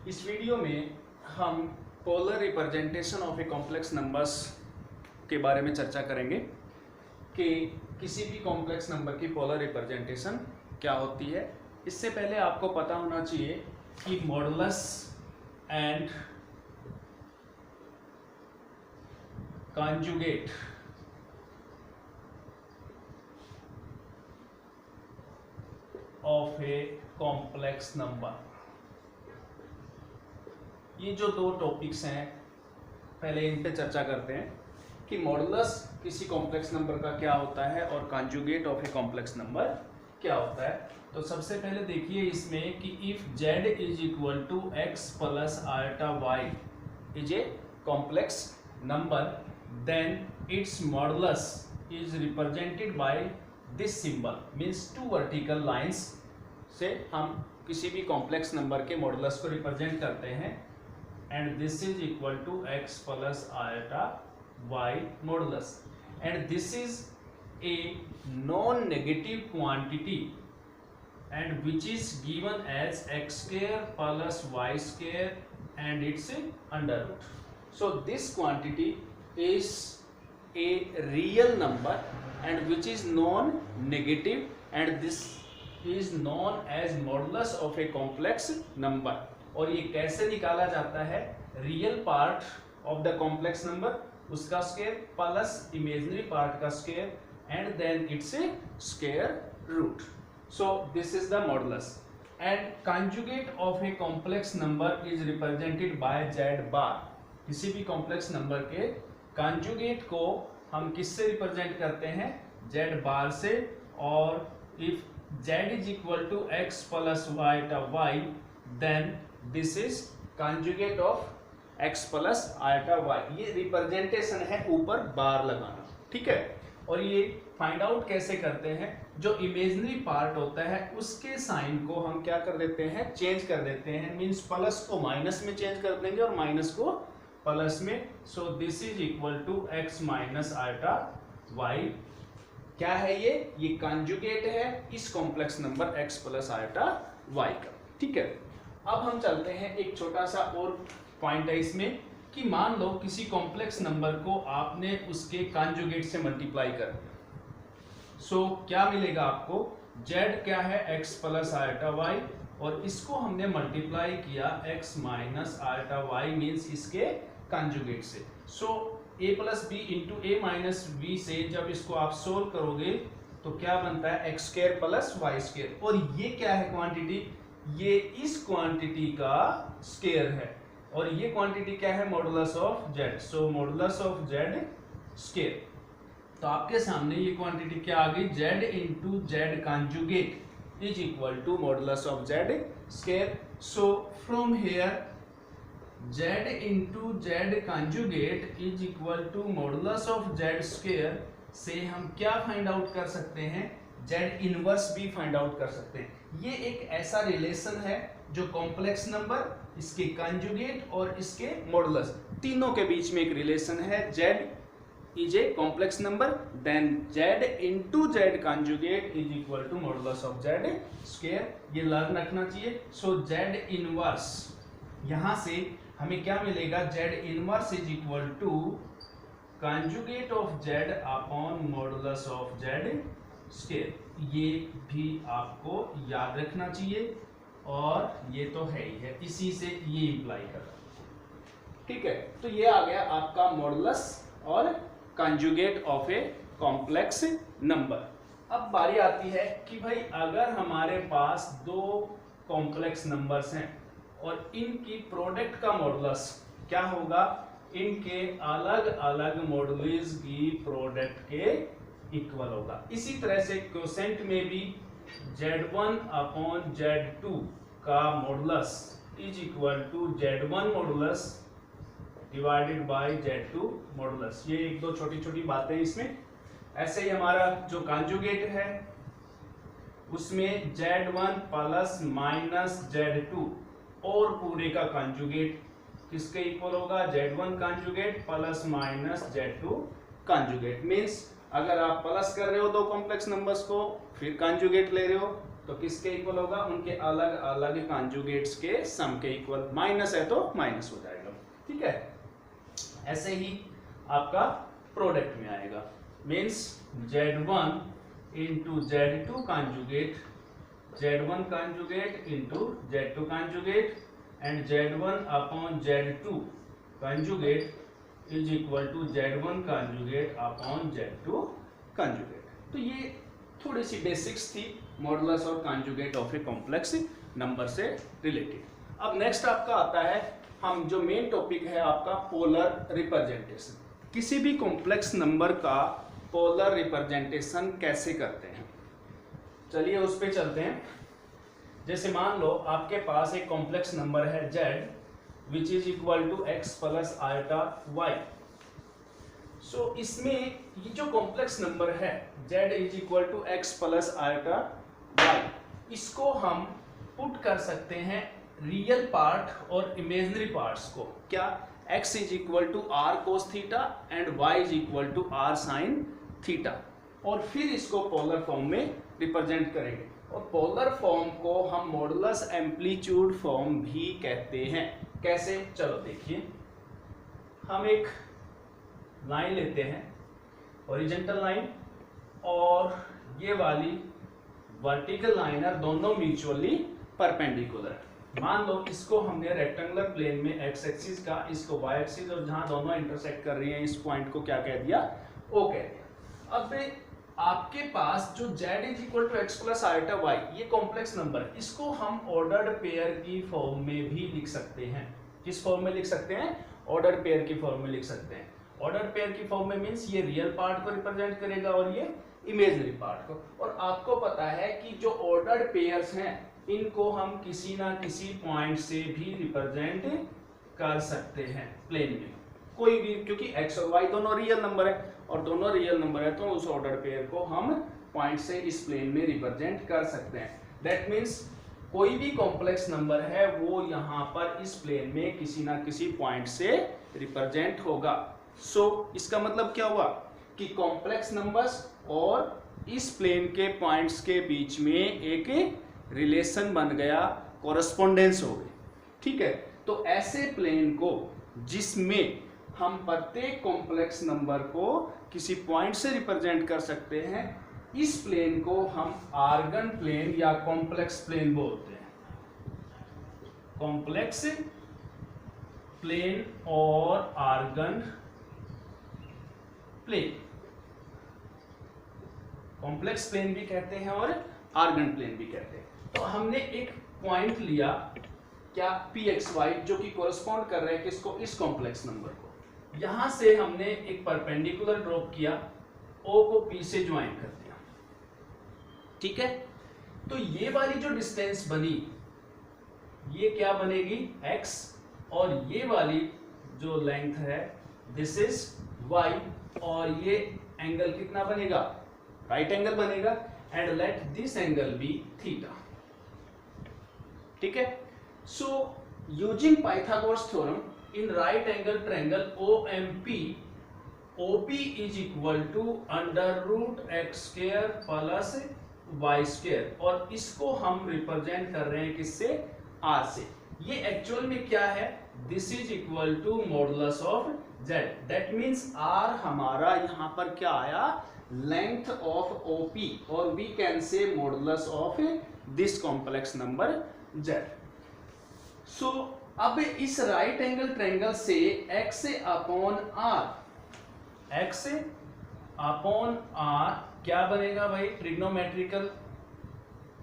इस वीडियो में हम polar representation of a complex numbers के बारे में चर्चा करेंगे कि किसी भी कॉम्प्लेक्स नंबर की पोलर रिप्रेजेंटेशन क्या होती है। इससे पहले आपको पता होना चाहिए कि modulus and conjugate of a complex number, ये जो दो टॉपिक्स हैं पहले इन पे चर्चा करते हैं कि मॉडुलस किसी कॉम्प्लेक्स नंबर का क्या होता है और conjugate of a complex number क्या होता है। तो सबसे पहले देखिए इसमें कि if z is equal to x plus iota y is a complex number then its modulus is represented by this symbol, means two vertical lines से हम किसी भी कॉम्प्लेक्स नंबर के मॉडुलस को रिप्रेजेंट करते हैं and this is equal to x plus iota y modulus, and this is a non-negative quantity and which is given as x square plus y square and its under root. So this quantity is a real number and which is non-negative, and this is known as modulus of a complex number. और ये कैसे निकाला जाता है? Real part of the complex number उसका square plus imaginary part का square and then it's a square root. So this is the modulus and conjugate of a complex number is represented by z bar. किसी भी complex number के conjugate को हम किससे represent करते हैं? z bar से। और if z is equal to x plus iota y then this is conjugate of x plus iota y। ये रिप्रेजेंटेशन है ऊपर बार लगाना, ठीक है। और ये फाइंड आउट कैसे करते हैं? जो इमेजिनरी पार्ट होता है उसके साइन को हम क्या कर देते हैं? चेंज कर देते हैं, मींस प्लस को माइनस में चेंज कर देंगे और माइनस को प्लस में। So this is equal to x minus iota y। क्या है ये कॉन्जुगेट है इस complex number x plus iota y का, ठीक है। अब हम चलते हैं, एक छोटा सा और पॉइंट है इसमें कि मान लो किसी कॉम्प्लेक्स नंबर को आपने उसके कॉन्जुगेट से मल्टीप्लाई कर दिया। सो क्या मिलेगा आपको? z क्या है? x प्लस आयटा y, और इसको हमने मल्टीप्लाई किया x minus iota y, means इसके कॉन्जुगेट से। So a plus B into A minus B से जब इसको आप सोल्व करोगे तो क्या बनता है? x square plus Y square. और ये क्या है क्वांटिटी? ये इस क्वांटिटी का स्क्वायर है, और ये क्वांटिटी क्या है? Modulus of z। So modulus of z square. तो आपके सामने ये क्वांटिटी क्या आ गई? z into Z conjugate is equal to modulus of z square. So from here z into Z conjugate is equal to modulus of z square से हम क्या फाइंड आउट कर सकते हैं? z इनवर्स भी फाइंड आउट कर सकते हैं। ये एक ऐसा रिलेशन है जो कॉम्प्लेक्स नंबर, इसके कॉन्जुगेट और इसके मॉडुलस तीनों के बीच में एक रिलेशन है। z is a complex number then z into Z conjugate is equal to modulus of z square. ये लर्न रखना चाहिए। सो z इनवर्स, यहां से हमें क्या मिलेगा? z inverse is equal to conjugate of z upon modulus of z square. ये भी आपको याद रखना चाहिए, और ये तो है ही है, इसी से ये इंप्लाई कर रहा है, ठीक है। तो ये आ गया आपका मॉडुलस और conjugate of a complex number. अब बारी आती है कि भाई अगर हमारे पास दो कॉम्प्लेक्स नंबर्स हैं और इनकी प्रोडक्ट का मॉडुलस क्या होगा? इनके अलग अलग मॉडुलस की प्रोडक्ट के इक्वल होगा। इसी तरह से क्वोशेंट में भी z1 अपॉन z2 का modulus is equal to z1 modulus divided by z2 modulus. ये एक दो छोटी छोटी बातें इसमें। ऐसे ही हमारा जो कॉन्जुगेट है उसमें z1 प्लस माइनस z2 और पूरे का कॉन्जुगेट किसके इक्वल होगा? z1 conjugate plus minus z2 conjugate. Means अगर आप प्लस कर रहे हो दो कॉम्प्लेक्स नंबर्स को फिर कॉन्जुगेट ले रहे हो तो किसके इक्वल होगा, उनके अलग अलग कॉन्जुगेट्स के सम के इक्वल, माइनस है तो माइनस हो जाएगा, ठीक है। ऐसे ही आपका प्रोडक्ट में आएगा, means Z1 into Z2 conjugate, Z1 conjugate into Z2 conjugate and Z1 upon Z2 conjugate is equal to Z1 conjugate upon Z2 conjugate. तो ये थोड़ी सी बेसिक्स थी मॉडुलस और conjugate of a complex number से related. अब next आपका आता है, हम जो मेन टॉपिक है आपका पोलर रिप्रेजेंटेशन। किसी भी कॉम्प्लेक्स नंबर का पोलर रिप्रेजेंटेशन कैसे करते हैं, चलिए उस पे चलते हैं। जैसे मान लो आपके पास एक कॉम्प्लेक्स नंबर है z which is equal to x plus iota y। सो इसमें ये जो कॉम्प्लेक्स नंबर है z is equal to x plus iota y, इसको हम पुट कर सकते हैं रियल पार्ट और इमेजिनरी पार्ट्स को। क्या, x is equal to r cos theta and y is equal to r sin theta, और फिर इसको पोलर फॉर्म में रिप्रेजेंट करेंगे। और पोलर फॉर्म को हम मॉडुलस एम्पलीट्यूड फॉर्म भी कहते हैं। कैसे, चलो देखिए, हम एक लाइन लेते हैं हॉरिजॉन्टल लाइन और ये वाली वर्टिकल लाइन है, दोनों म्यूचुअली परपेंडिकुलर है। मान लो इसको हमने रेक्टेंगुलर प्लेन में एक्स एक्सिस का, इसको वाई एक्सिस, और जहां दोनों इंटरसेक्ट कर रही हैं इस पॉइंट को क्या कह दिया, ओ कह दिया। अब आपके पास जो z is equal to x plus iota Y, ये कॉम्प्लेक्स नंबर है, इसको हम ऑर्डर्ड पेयर की फॉर्म में भी लिख सकते हैं। किस फॉर्म में लिख सकते हैं, ऑर्डर्ड पेयर की फॉर्म में लिख सकते हैं। ऑर्डर्ड पेयर की फॉर्म में मींस ये रियल पार्ट को रिप्रेजेंट करेगा और ये इमेजिनरी पार्ट को। और आपको पता है कि जो ऑर्डर्ड पेयर्स हैं इनको हम किसी ना किसी पॉइंट से भी रिप्रेजेंट कर सकते हैं प्लेन में, कोई भी, क्योंकि x और y दोनों रियल नंबर है, और दोनों रियल नंबर है तो उस ऑर्डर पेयर को हम पॉइंट से इस प्लेन में रिप्रेजेंट कर सकते हैं। दैट मीन्स कोई भी कॉम्प्लेक्स नंबर है वो यहाँ पर इस प्लेन में किसी ना किसी पॉइंट से रिप्रेजेंट होगा। सो इसका मतलब क्या हुआ कि कॉम्प्लेक्स नंबर्स और इस प्लेन के पॉइंट्स के बीच में एक रिलेशन बन गया, कोरस्पोंडेंस हो गई, ठीक है। तो ऐसे प्लेन को जिसमें हम प्रत्येक कॉम्प्लेक्स नंबर को किसी पॉइंट से रिप्रेजेंट कर सकते हैं, इस प्लेन को हम आर्गन प्लेन या कॉम्प्लेक्स प्लेन बोलते हैं। कॉम्प्लेक्स प्लेन और आर्गन प्लेन, कॉम्प्लेक्स प्लेन भी कहते हैं और आर्गन प्लेन भी कहते हैं। तो हमने एक पॉइंट लिया क्या, pxy, जो कि कोरस्पॉन्ड कर रहे हैं किसको, इस कॉम्प्लेक्स नंबर को। यहां से हमने एक परपेंडिकुलर ड्रॉप किया, O को P से ज्वाइन कर दिया, ठीक है। तो ये वाली जो डिस्टेंस बनी ये क्या बनेगी, x, और ये वाली जो लेंथ है दिस इज y, और ये एंगल कितना बनेगा, राइट एंगल बनेगा, and let this angle be theta, ठीक है। सो using Pythagoras theorem in right angle triangle OMP, OP is equal to under root x square plus y square, और इसको हम रिप्रेजेंट कर रहे हैं किससे, r से। ये एक्चुअल में क्या है, this is equal to modulus of z। That means r हमारा यहाँ पर क्या आया, लेंथ ऑफ OP, और we can say modulus of this complex number z। So अब इस राइट एंगल ट्रायंगल से x upon r, x upon r क्या बनेगा भाई, ट्रिग्नोमेट्रिकल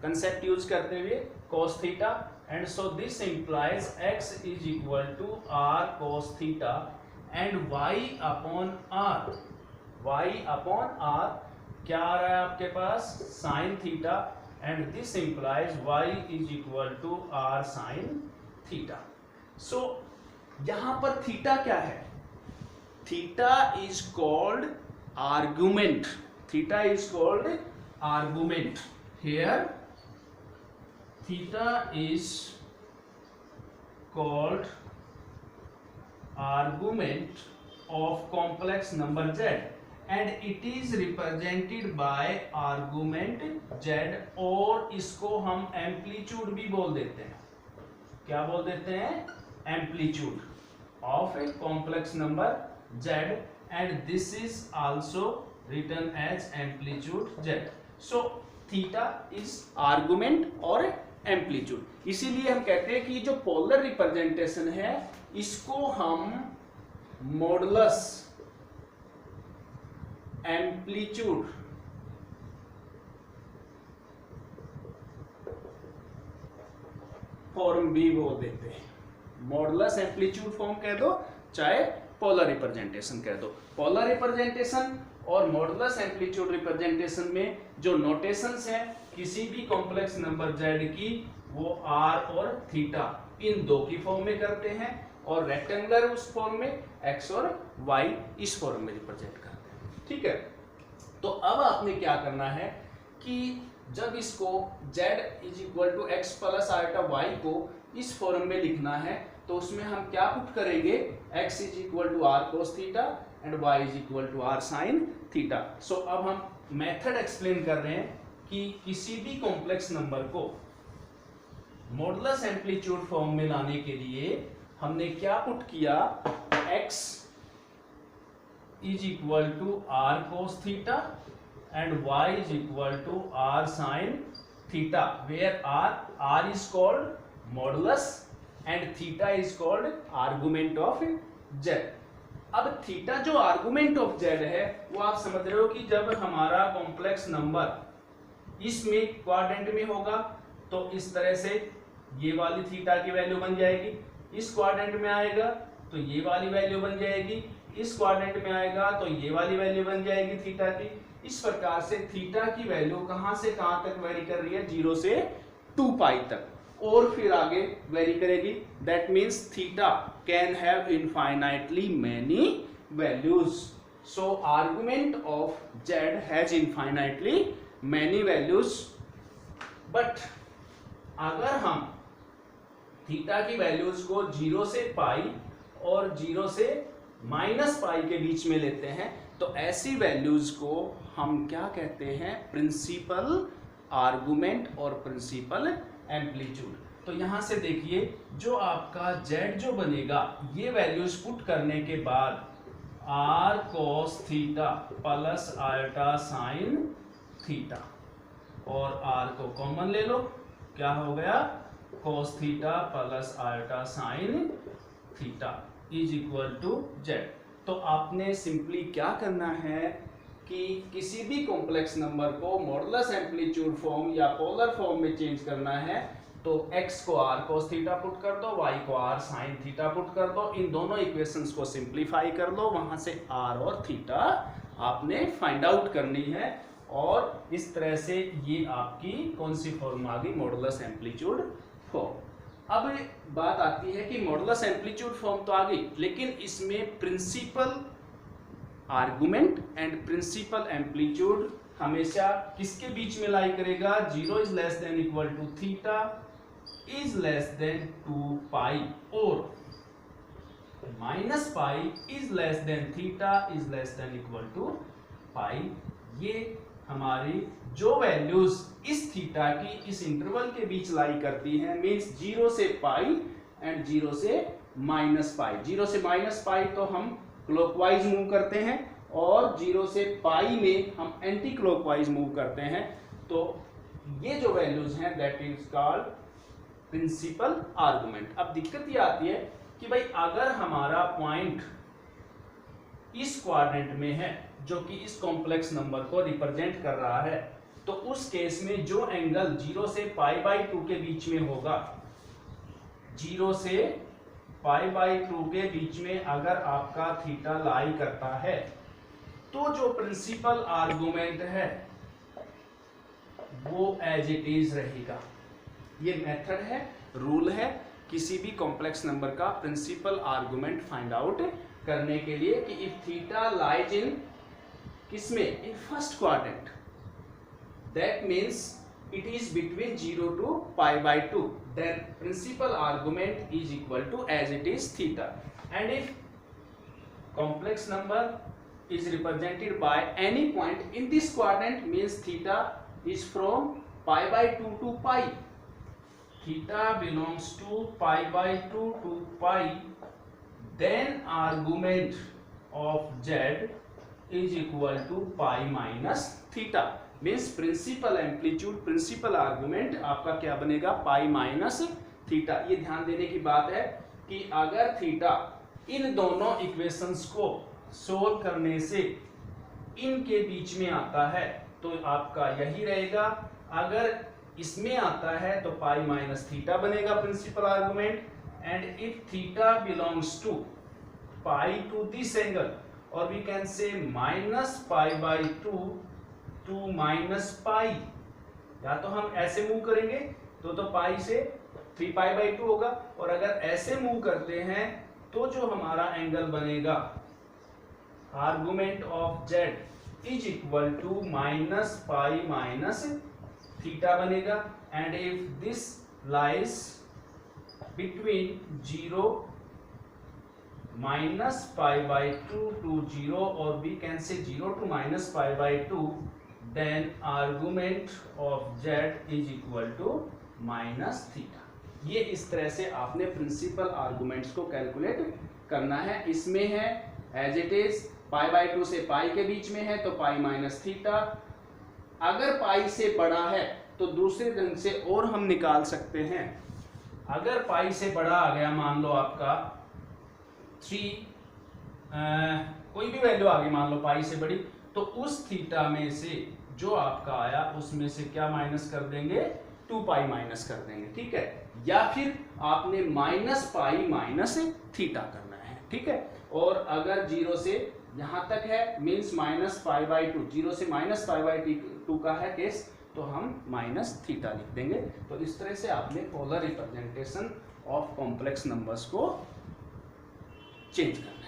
कंसेप्ट यूज करते हुए cos theta, and so this implies x is equal to r cos theta, and y upon r क्या आ रहा है आपके पास, sin theta, and this implies y is equal to r sin theta. So यहां पर थीटा क्या है, theta is called argument, theta is called argument here, theta is called argument of complex number z, and it is represented by argument z, और इसको हम amplitude भी बोल देते हैं। क्या बोल देते हैं? Amplitude of a complex number z, and this is also written as amplitude z। So theta is argument और एम्पलीट्यूड। इसीलिए हम कहते हैं कि जो पोलर रिप्रेजेंटेशन है इसको हम मॉडुलस एम्पलीट्यूड फॉर्म भी बोल देते हैं। मॉडुलस एम्पलीट्यूड फॉर्म कह दो, चाहे पोलर रिप्रेजेंटेशन कह दो। पोलर रिप्रेजेंटेशन और मॉडुलस एम्पलीट्यूड रिप्रेजेंटेशन में जो नोटेशंस हैं किसी भी कॉम्प्लेक्स नंबर z की, वो r और थीटा इन दो की फॉर्म में करते हैं, और रेक्टेंगुलर उस फॉर्म में x और y इस फॉर्म में रिप्रेजेंट करते हैं। ठीक है, तो अब आपने क्या करना है कि जब इसको z is equal to x plus iota y को इस फॉर्म में लिखना है, तो उसमें हम क्या पुट करेंगे? x is equal to r cos theta and y is equal to r sine theta. So अब हम मेथड एक्सप्लेन कर रहे हैं कि किसी भी कॉम्प्लेक्स नंबर को मॉडुलस एम्पलीट्यूड फॉर्म में लाने के लिए हमने क्या पुट किया? x is equal to r cos theta and y is equal to r sin theta, where r is called modulus and theta is called argument of z। अब theta जो argument of z है वो आप समझ रहे हो कि जब हमारा कॉम्प्लेक्स नंबर इसमें क्वाड्रेंट में होगा तो इस तरह से ये वाली थीटा की वैल्यू बन जाएगी, इस क्वाड्रेंट में आएगा तो ये वाली वैल्यू बन जाएगी, इस क्वाड्रेंट में आएगा तो ये वाली वैल्यू बन जाएगी थीटा की। इस प्रकार से थीटा की वैल्यू कहां से कहां तक वेरी कर रही है? 0 से 2 पाई तक, और फिर आगे वेरी करेगी। That means theta can have infinitely many values. So argument of z has infinitely many values, but अगर हम थीटा की वैल्यूज को 0 से पाई और 0 से माइनस पाई के बीच में लेते हैं तो ऐसी वैल्यूज को हम क्या कहते हैं? प्रिंसिपल आर्गुमेंट और प्रिंसिपल एम्पलीट्यूड। तो यहां से देखिए जो आपका z जो बनेगा, ये वैल्यूज पुट करने के बाद r cos theta plus iota sine theta, और r को कॉमन ले लो, क्या हो गया? cos theta plus iota sine theta is equal to z। तो आपने सिंपली क्या करना है कि किसी भी कॉम्प्लेक्स नंबर को मॉडुलस एम्पलीट्यूड फॉर्म या पोलर फॉर्म में चेंज करना है तो x को r cos थीटा पुट कर दो, y को r sin थीटा पुट कर दो, इन दोनों इक्वेशंस को सिंप्लीफाई कर दो, वहां से r और थीटा आपने फाइंड आउट करनी है, और इस तरह से ये आपकी कौन सी फॉर्म आ गई? Modulus amplitude form. अब बात आती है कि मॉडुलस एम्पलीट्यूड फॉर्म तो आ गई, लेकिन इसमें principal argument and principal amplitude हमेशा किसके बीच में लाई करेगा? 0 is less than equal to theta is less than 2 pi, और minus pi is less than theta is less than equal to pi. ये हमारी जो वैल्यूज इस थीटा की इस इंटरवल के बीच लाई करती हैं, मींस 0 से पाई एंड 0 से माइनस पाई। 0 से माइनस पाई तो हम क्लॉकवाइज मूव करते हैं, और 0 से पाई में हम एंटी क्लॉकवाइज मूव करते हैं। तो ये जो वैल्यूज हैं that is called principal argument. अब दिक्कत ये आती है कि भाई अगर हमारा पॉइंट इस क्वाड्रेंट में है जो कि इस कॉम्प्लेक्स नंबर को रिप्रेजेंट कर रहा है, तो उस केस में जो एंगल 0 से पाई बाई 2 के बीच में होगा, 0 से पाई बाई 2 के बीच में अगर आपका थीटा लाई करता है तो जो प्रिंसिपल आर्गुमेंट है वो एज इट इज रहेगा। ये मेथड है, रूल है किसी भी कॉम्प्लेक्स नंबर का प्रिंसिपल आर्गुमेंट फाइंड आउट करने के लिए कि इफ थीटा लाइज इन किसमें? In first quadrant, that means it is between 0 to pi by 2, then principal argument is equal to as it is theta, and if complex number is represented by any point in this quadrant means theta is from pi by 2 to pi. Theta belongs to pi by 2 to pi. Then argument of z is equal to pi minus theta. Means principal amplitude, principal argument आपका क्या बनेगा, पाई minus theta. ये ध्यान देने की बात है कि अगर थीटा इन दोनों इक्वेशंस को सोल्व करने से इनके बीच में आता है तो आपका यही रहेगा, अगर इसमें आता है तो पाई माइनस थीटा बनेगा principal argument. And if theta belongs to pi to this angle और we can say minus pi by 2 to minus pi, या तो हम ऐसे मूव करेंगे तो पाई से 3 पाई बाई 2 होगा, और अगर ऐसे मूव करते हैं तो जो हमारा एंगल बनेगा argument of z is equal to minus pi minus theta बनेगा। And if this lies between 0 minus pi by 2 to 0 और we can say 0 to minus pi by 2, then argument of z is equal to minus theta। ये इस तरह से आपने principal arguments को calculate करना है। इसमें है as it is pi by 2 से पाई के बीच में है तो पाई माइनस थीटा, अगर पाई से बड़ा है तो दूसरे ढंग से और हम निकाल सकते हैं। अगर पाई से बड़ा आ गया, मान लो आपका 3 कोई भी वैल्यू आ गई मान लो पाई से बड़ी, तो उस थीटा में से जो आपका आया उसमें से क्या माइनस कर देंगे, 2 पाई माइनस कर देंगे, ठीक है। या फिर आपने माइनस पाई माइनस थीटा करना है, ठीक है। और अगर 0 से यहां तक है मींस माइनस पाई बाई 2, 0 से माइनस पाई बाई 2 का है केस, तो हम माइनस थीटा लिख देंगे। तो इस तरह से आपने polar representation of complex numbers को चेंज करना।